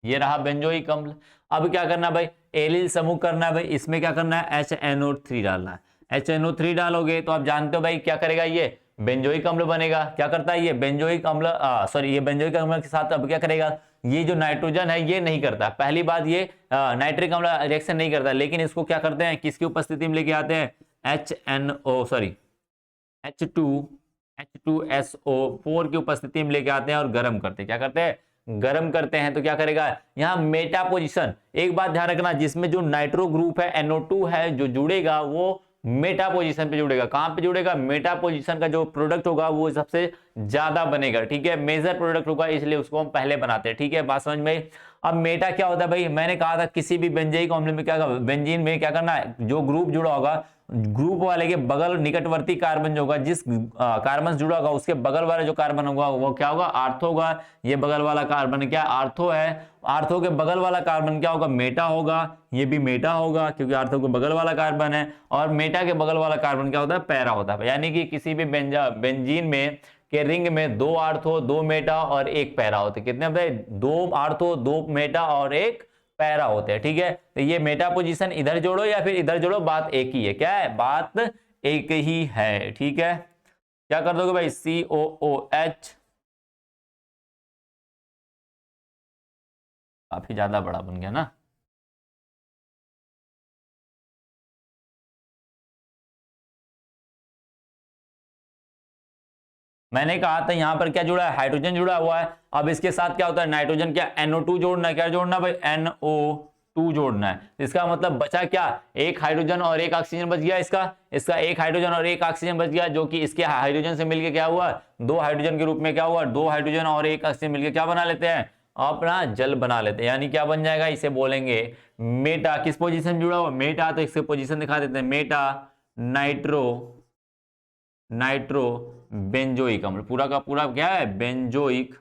ये रहा बेंजोइक अम्ल। अब क्या करना भाई, एलिल समूह करना है भाई, इसमें क्या करना है, HNO3 डालना है, HNO3 डालोगे तो आप जानते हो भाई क्या करेगा, ये बेंजोइक अम्ल बनेगा, क्या करता है ये बेंजोइक अम्ल, सॉरी, ये बेंजोइक अम्ल के साथ अब क्या करेगा, ये जो नाइट्रोजन है ये नहीं करता, पहली बात ये नाइट्रिक अम्ल रिएक्शन नहीं करता, लेकिन इसको क्या करते हैं, किसकी उपस्थिति में लेके आते हैं, H2SO4 की उपस्थिति में लेके आते हैं और गर्म करते हैं, क्या करते हैं, गर्म करते हैं तो क्या करेगा, यहाँ मेटा पोजीशन, एक बात ध्यान रखना, जिसमें जो नाइट्रो ग्रुप है NO2 है जो जुड़ेगा वो मेटा पोजीशन पे जुड़ेगा। कहां पे जुड़ेगा, मेटा पोजीशन का जो प्रोडक्ट होगा वो सबसे ज्यादा बनेगा, ठीक है, मेजर प्रोडक्ट होगा, इसलिए उसको हम पहले बनाते हैं, ठीक है, बात समझ में। अब मेटा क्या होता है भाई, मैंने कहा था किसी भी बेंजीक अम्ल में क्या, बेंजीन में क्या करना है, जो ग्रुप जुड़ा होगा ग्रुप वाले के बगल निकटवर्ती कार्बन जो होगा, जिस कार्बन जुड़ा होगा उसके बगल वाला जो कार्बन होगा वो क्या होगा, आर्थो होगा। ये बगल वाला कार्बन क्या आर्थो है, आर्थो के बगल वाला कार्बन क्या होगा, मेटा होगा, ये भी मेटा होगा क्योंकि आर्थो के बगल वाला कार्बन है। और मेटा के बगल वाला कार्बन क्या होता है, पैरा होता है। यानी कि किसी भी बेंजीन में के रिंग में 2 आर्थो 2 मेटा और 1 पैरा होते, कितने होते, 2 आर्थो 2 मेटा और 1 पैरा होते हैं, ठीक है। तो ये मेटा पोजीशन इधर जोड़ो या फिर इधर जोड़ो, बात एक ही है, क्या है, बात एक ही है, ठीक है। क्या कर दोगे भाई, COOH, काफी ज्यादा बड़ा बन गया ना। मैंने कहा था यहां पर क्या जुड़ा है, हाइड्रोजन जुड़ा हुआ है। अब इसके साथ क्या होता है, नाइट्रोजन, क्या NO2 जोड़ना है, क्या जोड़ना भाई, NO2 जोड़ना है। इसका मतलब बचा क्या, एक हाइड्रोजन और एक ऑक्सीजन बच गया, इसका इसका एक हाइड्रोजन और एक ऑक्सीजन बच गया, जो कि इसके हाइड्रोजन से मिलकर क्या हुआ, 2 हाइड्रोजन के रूप में क्या हुआ, 2 हाइड्रोजन और एक ऑक्सीजन मिलकर क्या बना लेते हैं, अपना जल बना लेते हैं। यानी क्या बन जाएगा, इसे बोलेंगे मेटा। किस पोजीशन जुड़ा हुआ, मेटा, तो इसके पोजीशन दिखा देते हैं, मेटा नाइट्रो नाइट्रो बेंजोइक अम्ल, पूरा का पूरा क्या है, बेंजोइक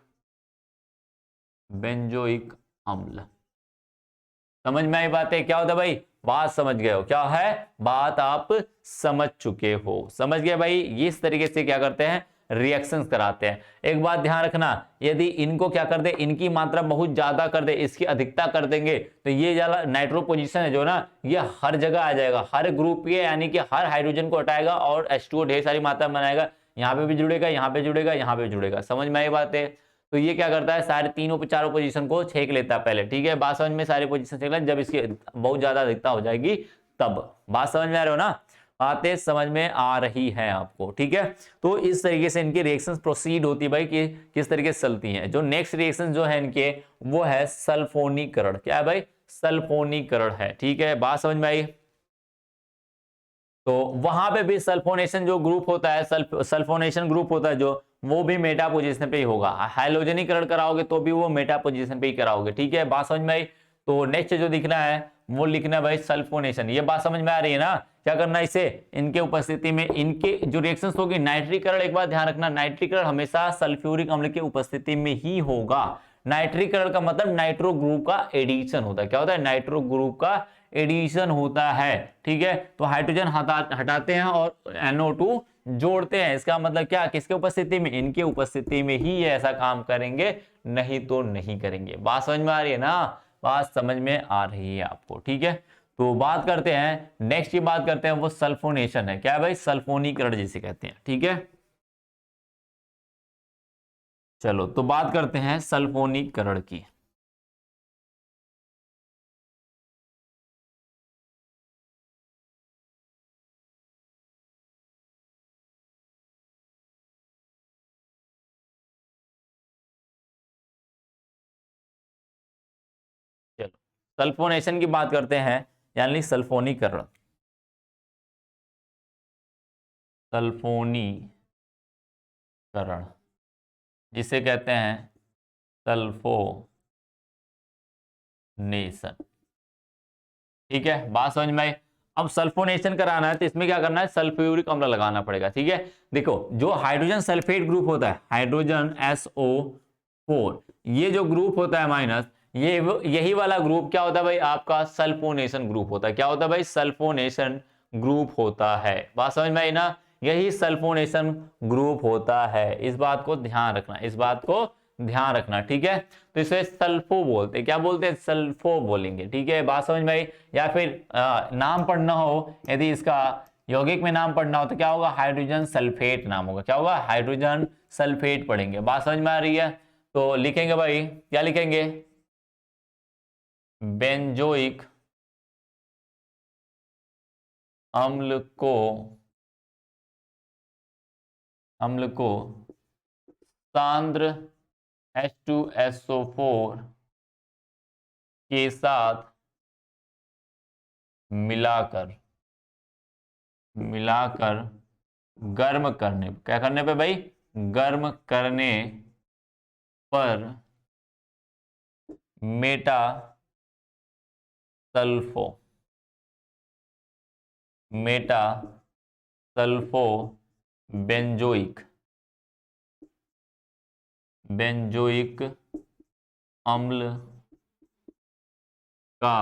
बेंजोइक अम्ल। समझ में आई बात है, क्या होता है भाई, बात समझ गए हो, क्या है बात आप समझ चुके हो, समझ गए भाई। इस तरीके से क्या करते हैं, रिएक्शंस कराते हैं। एक बात ध्यान रखना, यदि इनको क्या कर दे, इनकी मात्रा बहुत ज्यादा कर दे, इसकी अधिकता कर देंगे, तो ये ज्यादा नाइट्रो पोजीशन है जो ना, ये हर जगह आ जाएगा, हर ग्रुप के, यानी कि हर हाइड्रोजन को हटाएगा और H2O ढेर सारी मात्रा में बनाएगा, यहाँ पे भी जुड़ेगा, यहाँ पे जुड़ेगा, यहाँ पे जुड़ेगा। समझ में आई बात है। तो ये क्या करता है, सारे तीनों चारों पोजीशन को छेक लेता है पहले, ठीक है, बात समझ में, सारे पोजीशन छेक लेता, जब इसकी बहुत ज्यादा अधिकता हो जाएगी तब। बात समझ में आ रहे हो ना, बातें समझ में आ रही है आपको, ठीक है। तो इस तरीके से इनकी रिएक्शंस प्रोसीड होती है भाई, कि किस तरीके से चलती हैं। जो नेक्स्ट रिएक्शन जो है इनके, वो है सल्फोनीकरण। क्या है भाई, सल्फोनीकरण है, ठीक है, बात समझ में आई। तो वहां पे भी सल्फोनेशन जो ग्रुप होता है, सल्फोनेशन ग्रुप होता है जो, वो भी मेटा पोजीशन पे ही होगा। हाइलोजनीकरण कराओगे तो भी वो मेटा पोजीशन पे ही कराओगे, ठीक है, बात समझ में आई। तो नेक्स्ट जो दिखना है वो लिखना है भाई सल्फोनेशन। ये बात समझ में आ रही है ना, क्या करना है इसे, इनके उपस्थिति में इनके जो रिएक्शंस होगी, नाइट्रीकरण, एक बात ध्यान रखना, नाइट्रीकरण हमेशा सल्फ्यूरिक अम्ल की उपस्थिति में ही होगा। नाइट्रीकरण का मतलब नाइट्रो ग्रुप का एडिशन होता है। क्या होता है, नाइट्रो ग्रुप का एडिशन होता है, ठीक है। तो हाइड्रोजन हटाते हैं और NO2 जोड़ते हैं। इसका मतलब क्या, किसके उपस्थिति में, इनके उपस्थिति में ही ये ऐसा काम करेंगे, नहीं तो नहीं करेंगे। बात समझ में आ रही है ना, बात समझ में आ रही है आपको, ठीक है। तो बात करते हैं नेक्स्ट की, बात करते हैं वो सल्फोनेशन है। क्या है भाई, सल्फोनीकरण जिसे कहते हैं, ठीक है। चलो तो बात करते हैं सल्फोनीकरण की। चलो सल्फोनेशन की बात करते हैं, यानी सल्फोनीकरण, सल्फोनीकरण जिसे कहते हैं सल्फोनेशन, ठीक है, बात समझ में आई। अब सल्फोनेशन कराना है तो इसमें क्या करना है, सल्फ्यूरिक अम्ल लगाना पड़ेगा, ठीक है। देखो जो हाइड्रोजन सल्फेट ग्रुप होता है, हाइड्रोजन SO4, ये जो ग्रुप होता है माइनस, यही वाला ग्रुप क्या होता है भाई, आपका सल्फोनेशन ग्रुप होता है। क्या होता है भाई, सल्फोनेशन ग्रुप होता है। बात समझ में आई ना, यही सल्फोनेशन ग्रुप होता है। इस बात को ध्यान रखना, इस बात को ध्यान रखना, ठीक है। तो इसे सल्फो बोलते हैं, क्या बोलते हैं, सल्फो बोलेंगे, ठीक है, बात समझ में आई। या फिर नाम पढ़ना हो, यदि इसका यौगिक में नाम पढ़ना हो तो क्या होगा, हाइड्रोजन सल्फेट नाम होगा। क्या होगा, हाइड्रोजन सल्फेट पढ़ेंगे। बात समझ में आ रही है। तो लिखेंगे भाई, क्या लिखेंगे, बेंजोइक अम्ल को सांद्र H2SO4 के साथ मिलाकर मिलाकर गर्म करने, क्या करने पे भाई, गर्म करने पर Meta sulpho Meta sulpho benzoic benzoic अम्ल का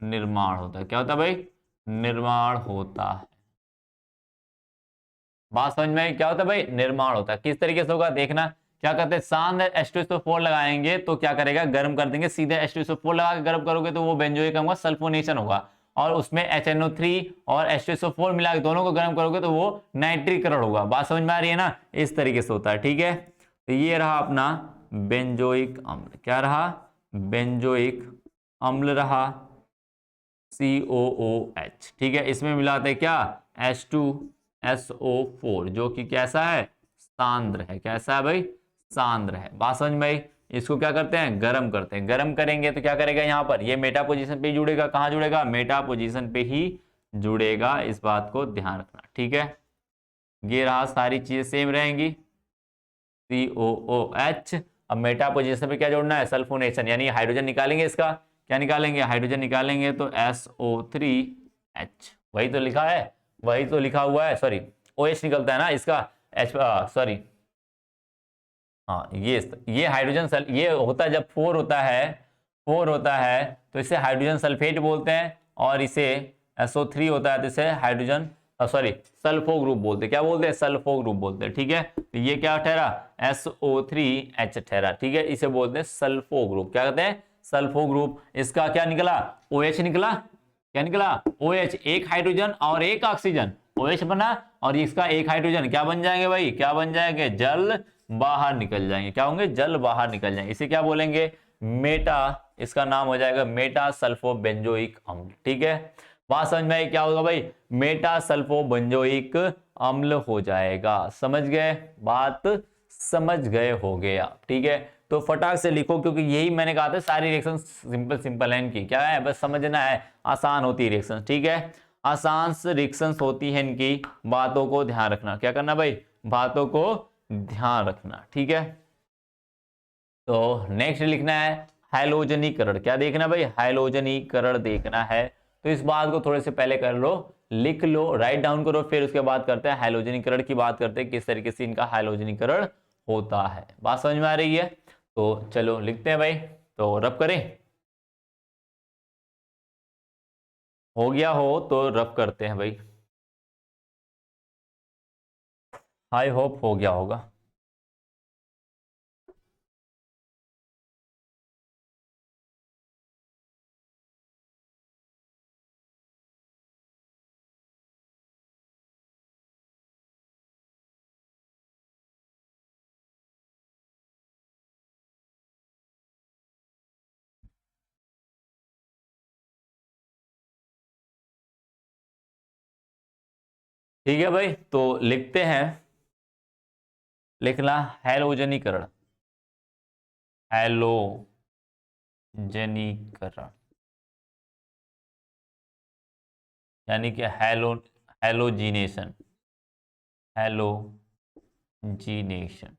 निर्माण होता है। क्या होता है भाई, निर्माण होता है। बात समझ में आई? क्या होता है भाई, निर्माण होता है। किस तरीके से होगा देखना, क्या करते हैं, शांत H2SO4 लगाएंगे तो क्या करेगा, गर्म कर देंगे। सीधे H2SO4 लगा के गर्म करोगे तो वो बेंजोइक होगा, सल्फोनेशन होगा। और उसमें HNO3 और H2SO4 मिला के दोनों को गर्म करोगे तो वो नाइट्रीकरण होगा। बात समझ में आ रही है ना? इस तरीके से होता है, ठीक है। तो ये रहा अपना बेंजोइक अम्ल। क्या रहा, बेंजोइक अम्ल रहा, COOH, ठीक है। इसमें मिलाते हैं क्या, H2SO4, जो कि कैसा है, सांद्र है। कैसा है भाई, सांद्र है। बात समझ में आई? इसको क्या करते हैं, गर्म करते हैं। गर्म करेंगे तो क्या करेगा, यहाँ पर ये मेटा पोजीशन पे ही जुड़ेगा। कहाँ जुड़ेगा, मेटा पोजीशन पे ही जुड़ेगा। इस बात को ध्यान रखना, ठीक है। ये रहा, सारी चीजें सेम रहेंगी, COOH। अब मेटा पोजीशन पे क्या जोड़ना है, सल्फोनेशन, यानी हाइड्रोजन निकालेंगे। इसका क्या निकालेंगे, हाइड्रोजन निकालेंगे तो SO3H, वही तो लिखा है, वही तो लिखा हुआ है, सॉरी OH निकलता है ना इसका, H, सॉरी, हाँ ये हाइड्रोजन ये होता है जब 4 होता है, 4 होता है तो इसे हाइड्रोजन सल्फेट बोलते हैं। और इसे SO3 होता है तो इसे हाइड्रोजन, सॉरी, सल्फो ग्रुप बोलते हैं। क्या बोलते हैं, सल्फो ग्रुप बोलते हैं, ठीक है। तो ये क्या ठहरा, SO3H ठहरा, ठीक है। इसे बोलते हैं सल्फो ग्रुप। क्या कहते हैं, सल्फो ग्रुप। इसका क्या निकला, OH निकला। क्या निकला, OH, एक हाइड्रोजन और एक ऑक्सीजन, OH बना। और इसका एक हाइड्रोजन, क्या बन जाएंगे भाई, क्या बन जाएंगे, जल बाहर निकल जाएंगे। क्या होंगे, जल बाहर निकल जाएंगे। इसे क्या बोलेंगे, मेटा, इसका नाम हो जाएगा मेटा सल्फो बेंजोइक अम्ल, ठीक है। बात समझ में आई? क्या होगा भाई, मेटा सल्फो बेंजोइक अम्ल हो जाएगा। समझ गए बात, समझ गए हो गए आप, ठीक है। तो फटाक से लिखो, क्योंकि यही मैंने कहा था, सारी रिएक्शन सिंपल सिंपल है इनकी। क्या है, बस समझना है, आसान होती है रिएक्शन, ठीक है। आसान रिएक्शन होती है इनकी, बातों को ध्यान रखना। क्या करना भाई, बातों को ध्यान रखना, ठीक है। तो नेक्स्ट लिखना है हैलोजनीकरण। क्या देखना भाई, हैलोजनीकरण देखना है। तो इस बात को थोड़े से पहले कर लो, लिख लो, राइट डाउन करो, फिर उसके बाद करते हैं हैलोजनीकरण की बात करते हैं, किस तरीके से इनका हैलोजनीकरण होता है। बात समझ में आ रही है? तो चलो लिखते हैं भाई, तो रब करें, हो गया हो तो रब करते हैं भाई। आई होप हो गया होगा। ठीक है भाई, तो लिखते हैं, लिखना हैलोजनीकरण, हैलोजनीकरण, यानी कि हैलोजीनेशन, हैलोजीनेशन,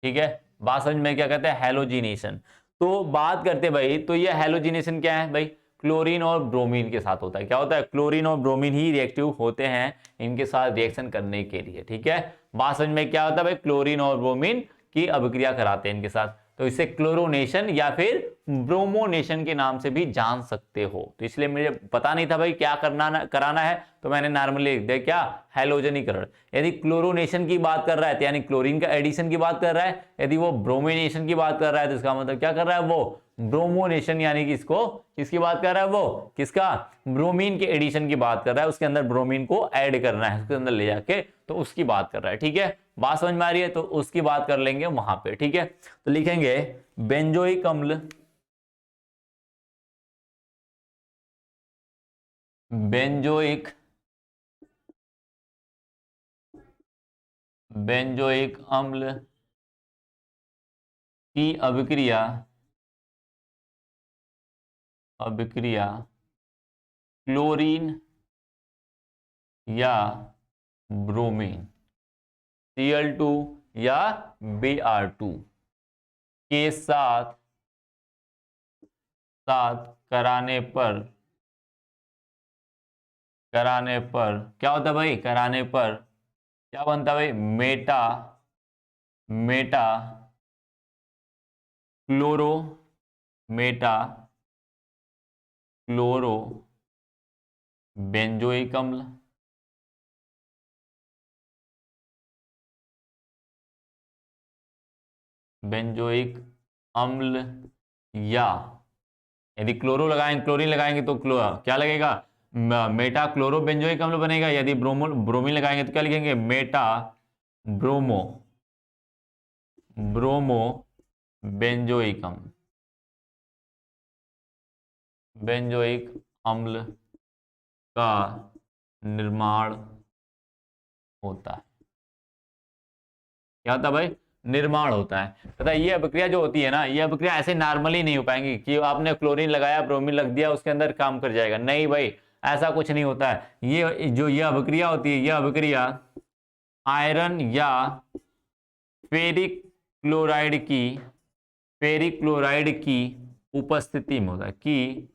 ठीक है। बात समझ में, क्या कहते हैं, हैलोजीनेशन। तो बात करते हैं भाई, तो ये हैलोजीनेशन क्या है भाई, क्लोरीन और ब्रोमीन के साथ होता है। क्या होता है, क्लोरीन और ब्रोमीन ही रिएक्टिव होते हैं इनके साथ रिएक्शन करने के लिए, ठीक है। बात समझ में, क्या होता है भाई, क्लोरीन और ब्रोमीन की अभिक्रिया कराते हैं इनके साथ, तो इसे क्लोरोनेशन या फिर ब्रोमोनेशन के नाम से भी जान सकते हो। तो इसलिए मुझे पता नहीं था भाई क्या कराना है, तो मैंने नॉर्मली लिख दिया, क्या, हैलोजनीकरण। यदि क्लोरोनेशन की बात कर रहा है तो यानी क्लोरीन का एडिशन की बात कर रहा है, यदि वो ब्रोमिनेशन की बात कर रहा है तो इसका मतलब क्या कर रहा है, वो ब्रोमोनेशन, यानी कि इसको किसकी बात कर रहा है, वो किसका, ब्रोमीन के एडिशन की बात कर रहा है, उसके अंदर ब्रोमीन को ऐड करना है उसके अंदर ले जाके, तो उसकी बात कर रहा है, ठीक है। बात समझ में आ रही है? तो उसकी बात कर लेंगे वहां पे, ठीक है। तो लिखेंगे बेंजोइक अम्ल, बेंजोइक बेंजोइक अम्ल की अभिक्रिया क्लोरीन या ब्रोमीन Cl2 या Br2 के साथ कराने पर क्या होता है भाई? कराने पर क्या बनता है भाई? मेटा क्लोरो बेंजोइक अम्ल। बेंजोइक अम्ल या यदि क्लोरीन लगाएंगे तो क्या लगेगा? मेटा क्लोरो बेंजोइक अम्ल बनेगा। यदि ब्रोमीन लगाएंगे तो क्या लिखेंगे? मेटा ब्रोमो बेंजोइक अम्ल का निर्माण होता है। क्या होता है भाई? निर्माण होता है। तथा ये अभिक्रिया जो होती है ना, ये अभिक्रिया ऐसे नॉर्मली नहीं हो पाएंगी कि आपने क्लोरीन लगाया, ब्रोमीन लग दिया, उसके अंदर काम कर जाएगा। नहीं भाई, ऐसा कुछ नहीं होता है। ये अभिक्रिया होती है, ये अभिक्रिया आयरन या फेरिक क्लोराइड की उपस्थिति में होता है, कि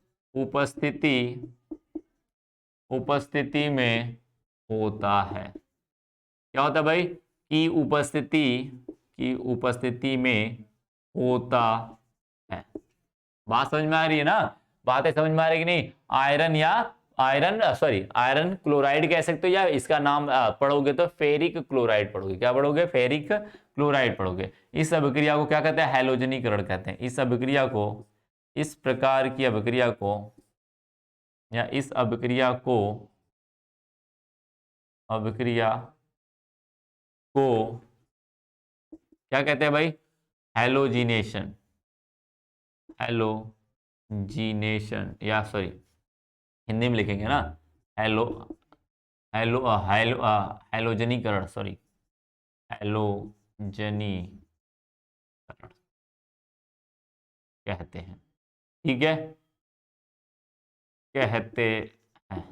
उपस्थिति में होता है। क्या होता है भाई? की उपस्थिति में होता है। बात समझ में आ रही है ना? बातें समझ में आ रही है कि नहीं? आयरन क्लोराइड कह सकते हो, या इसका नाम पढ़ोगे तो फेरिक क्लोराइड पढ़ोगे। क्या पढ़ोगे? फेरिक क्लोराइड पढ़ोगे। इस अभिक्रिया को क्या कहते हैं? हैलोजनीकरण कहते हैं। इस अभिक्रिया को, इस प्रकार की अभिक्रिया को, या इस अभिक्रिया को क्या कहते हैं भाई? हैलोजिनेशन या सॉरी हिंदी में लिखेंगे ना, हैलोजनीकरण कहते हैं। ठीक है, कहते हैं।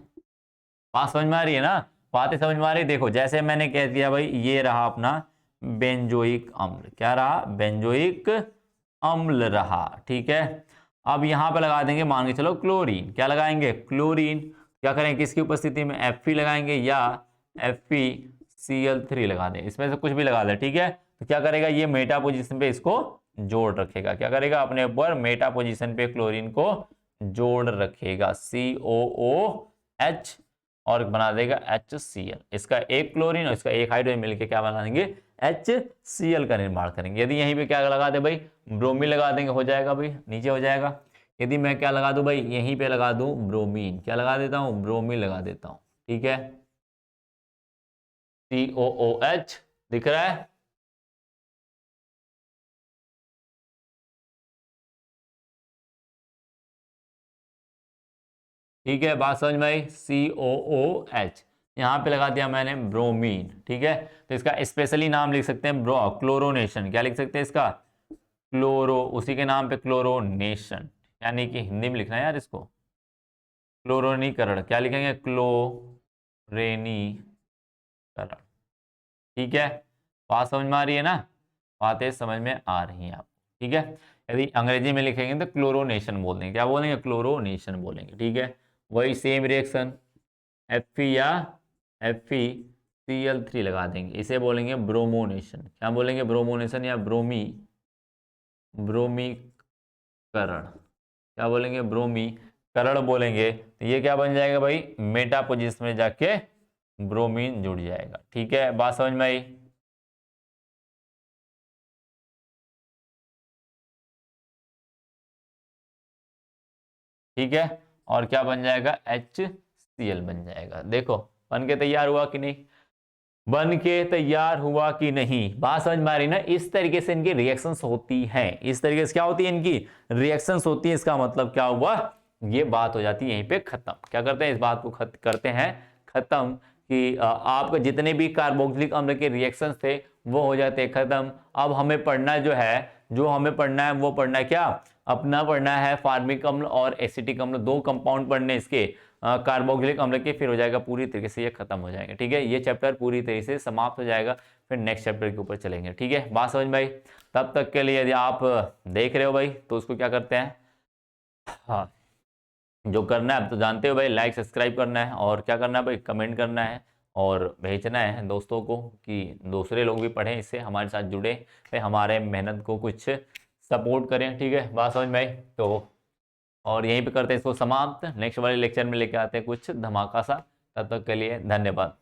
बात समझ में आ रही है ना? बातें समझ में आ रही है? देखो, जैसे मैंने कह दिया भाई, ये रहा अपना बेंजोइक अम्ल। क्या रहा? बेंजोइक अम्ल रहा। ठीक है, अब यहां पे लगा देंगे, मान के चलो क्लोरीन। क्या लगाएंगे? क्लोरीन। क्या करेंगे? किसकी उपस्थिति में? Fe लगाएंगे, या FeCl3 लगा दें। इसमें से कुछ भी लगा दे। ठीक है, तो क्या करेगा? ये मेटा पोजीशन पे इसको जोड़ रखेगा। क्या करेगा? अपने ऊपर मेटा पोजीशन पे क्लोरीन को जोड़ रखेगा, COOH, और बना देगा HCl। इसका एक क्लोरीन और इसका एक हाइड्रोजन मिलकर क्या बना देंगे? HCl का निर्माण करेंगे। यदि यहीं पे क्या लगा दे भाई? ब्रोमीन लगा देंगे, हो जाएगा भाई, नीचे हो जाएगा। यदि मैं क्या लगा दूं भाई? यहीं पे लगा दूं ब्रोमीन। क्या लगा देता हूं? ब्रोमीन लगा देता हूं। ठीक है, COOH दिख रहा है? ठीक है, बात समझ में आई? COOH यहां पे लगा दिया मैंने ब्रोमीन। ठीक है, तो इसका स्पेशली नाम लिख सकते हैं क्लोरोनेशन। क्या लिख सकते हैं इसका? उसी के नाम पे क्लोरोनेशन, यानी कि हिंदी में लिखना है यार इसको, क्लोरोनीकरण। क्या लिखेंगे? क्लोरेनीकरण। ठीक है, बात समझ में आ रही है ना? बातें समझ में आ रही हैं आपको? ठीक है, यदि अंग्रेजी में लिखेंगे तो क्लोरोनेशन बोल देंगे। क्या बोलेंगे? क्लोरोनेशन बोलेंगे। ठीक है, वही सेम रिएक्शन Fe या FeCl3 लगा देंगे, इसे बोलेंगे ब्रोमोनेशन। क्या बोलेंगे? ब्रोमोनेशन या ब्रोमीकरण। क्या बोलेंगे? ब्रोमीकरण बोलेंगे। तो ये क्या बन जाएगा भाई? मेटा पोजीशन में जाके ब्रोमीन जुड़ जाएगा। ठीक है, बात समझ में आई? ठीक है, और क्या बन जाएगा? HCl बन जाएगा। देखो बन के तैयार हुआ कि नहीं? बन के तैयार हुआ कि नहीं? बात समझ में आ रही ना? इस तरीके से इनकी रिएक्शंस होती हैं। इस तरीके से क्या होती है? इनकी रिएक्शंस होती है। इसका मतलब क्या हुआ? ये बात हो जाती है यहीं पे खत्म। क्या करते हैं? इस बात को करते हैं खत्म, कि आपके जितने भी कार्बोक्सिलिक अम्ल के रिएक्शंस थे वो हो जाते खत्म। अब हमें पढ़ना जो हमें पढ़ना है वो पढ़ना है क्या, अपना पढ़ना है फार्मिक अम्ल और एसिटिक अम्ल, दो कंपाउंड पढ़ने इसके कार्बोक्सिलिक अम्ल के, फिर हो जाएगा पूरी तरीके से ये खत्म हो जाएगा। ठीक है, ये चैप्टर पूरी तरीके से समाप्त हो जाएगा, फिर नेक्स्ट चैप्टर के ऊपर चलेंगे। ठीक है, बात समझ में आई? तब तक के लिए यदि आप देख रहे हो भाई तो उसको क्या करते हैं, हाँ जो करना है अब तो जानते हो भाई, लाइक सब्सक्राइब करना है और क्या करना है भाई, कमेंट करना है और भेजना है दोस्तों को कि दूसरे लोग भी पढ़ें, इससे हमारे साथ जुड़े, भाई हमारे मेहनत को कुछ सपोर्ट करें। ठीक है, बात समझ में आई? तो और यहीं पे करते हैं इसको समाप्त, नेक्स्ट वाले लेक्चर में लेके आते हैं कुछ धमाका सा। तब तक के लिए धन्यवाद।